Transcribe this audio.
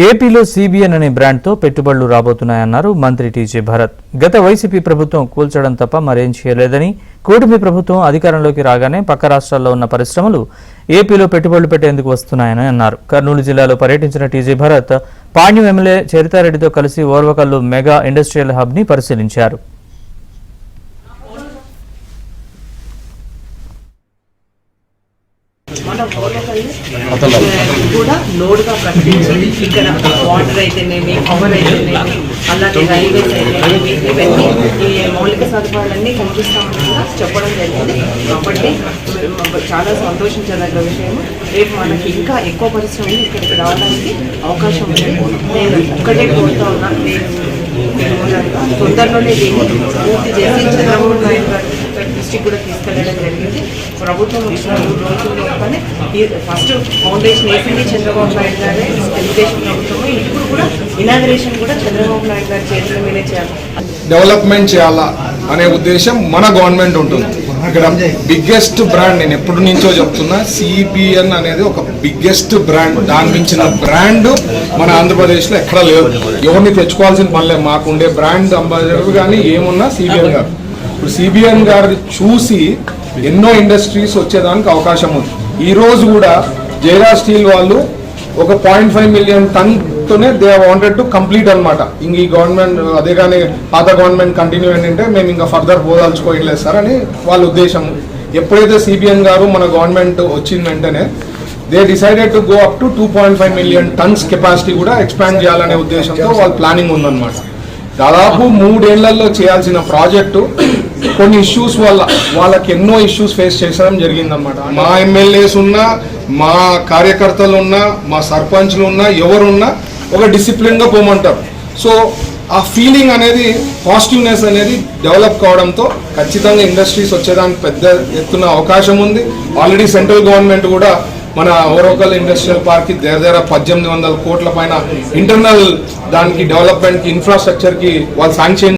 ఏపీలో సిబిఎన్ అనే బ్రాండ్తో పెట్టుబడులు రాబోతున్నాయన్నారు మంత్రి టీజే భరత్. గత వైసీపీ ప్రభుత్వం కూల్చడం తప్ప మరేం చేయలేదని, కూటమి ప్రభుత్వం అధికారంలోకి రాగానే పక్క రాష్ట్రాల్లో ఉన్న పరిశ్రమలు ఏపీలో పెట్టుబడులు పెట్టేందుకు వస్తున్నాయని అన్నారు. కర్నూలు జిల్లాలో పర్యటించిన టీజే భరత్ పాణ్యం ఎమ్మెల్యే చరితారెడ్డితో కలిసి ఓర్వకల్లు మెగా ఇండస్ట్రియల్ హబ్ని పరిశీలించారు. కూడా లోడ్గా ప్రకటించింది. ఇక్కడ వాటర్ అయితేనేమి, పవర్ అయితేనేమి, అలాగే రైల్వేస్ అయితేనేమి, ఇవన్నీ ఈ మౌలిక సదుపాయాలన్నీ కల్పిస్తామని కూడా చెప్పడం జరిగింది. కాబట్టి చాలా సంతోషించదగ్గ విషయం. రేపు మనకి ఇంకా ఎక్కువ పరిశ్రమలు ఇక్కడికి రావడానికి అవకాశం ఉంది. నేను ఒక్కటే కోరుతా ఉన్నా, నేను తొందరలోనే దీన్ని పూర్తి చేసి చంద్రబాబు నాయుడు గారి దృష్టికి కూడా తీసుకెళ్ళడం జరిగింది. ప్రభుత్వం వచ్చిన 3 రోజుల్లోనే ఫస్ట్ ఫౌండేషన్ వేసింది చంద్రబాబు నాయుడు గారే, తెలుగుదేశం ప్రభుత్వమే. ఇప్పుడు కూడా ఇనాగరేషన్ కూడా చంద్రబాబు నాయుడు గారి చేతుల మీదే చేయాలి, డెవలప్మెంట్ చేయాలా అనే ఉద్దేశం మన గవర్నమెంట్ ఉంటుంది. ఇక్కడ బిగ్గెస్ట్ బ్రాండ్, నేను ఎప్పటి నుంచో చెప్తున్నా, సిబిఎన్ అనేది ఒక బిగ్గెస్ట్ బ్రాండ్. దాని మించిన బ్రాండ్ మన ఆంధ్రప్రదేశ్లో ఎక్కడ లేదు. ఎవరిని తెచ్చుకోవాల్సిన పనిలేదు. మాకుండే బ్రాండ్ అంబాసిడర్ కానీ ఏమున్నా సిబిఎన్ గారు. ఇప్పుడు సిబిఎన్ గారు చూసి ఎన్నో ఇండస్ట్రీస్ వచ్చేదానికి అవకాశం ఉంది. ఈ రోజు కూడా జైరా స్టీల్ వాళ్ళు ఒక 0.5 మిలియన్ టన్తోనే దే వాంటెడ్ టు కంప్లీట్ అనమాట. ఇంక ఈ గవర్నమెంట్ అదే కానీ పాత గవర్నమెంట్ కంటిన్యూ ఏంటంటే మేము ఇంకా ఫర్దర్ పోదాల్చుకోవట్లేదు సార్ అని వాళ్ళ ఉద్దేశం. ఎప్పుడైతే సిబిఎన్ గారు మన గవర్నమెంట్ వచ్చిన వెంటనే they decided to go up to 2.5 million tons capacity కూడా ఎక్స్పాండ్ చేయాలనే ఉద్దేశంతో వాళ్ళ ప్లానింగ్ ఉందన్నమాట. దాదాపు 3 ఏళ్లలో చేయాల్సిన ప్రాజెక్టు కొన్ని ఇష్యూస్ వల్ల వాళ్ళకి ఎన్నో ఇష్యూస్ ఫేస్ చేసడం జరిగిందనమాట. మా ఎమ్మెల్యేస్ ఉన్నా, మా కార్యకర్తలు ఉన్నా, మా సర్పంచ్లు ఉన్నా, ఎవరున్నా ఒక డిసిప్లిన్గా పోమంటారు. సో ఆ ఫీలింగ్ అనేది, పాజిటివ్నెస్ అనేది డెవలప్ కావడంతో ఖచ్చితంగా ఇండస్ట్రీస్ వచ్చేదానికి పెద్ద ఎత్తున అవకాశం ఉంది. ఆల్రెడీ సెంట్రల్ గవర్నమెంట్ కూడా మన ఓరోకల్ ఇండస్ట్రియల్ పార్క్ దగ్గర 1800 కోట్ల పైన ఇంటర్నల్ దానికి డెవలప్మెంట్కి, ఇన్ఫ్రాస్ట్రక్చర్కి వాళ్ళు శాంక్షన్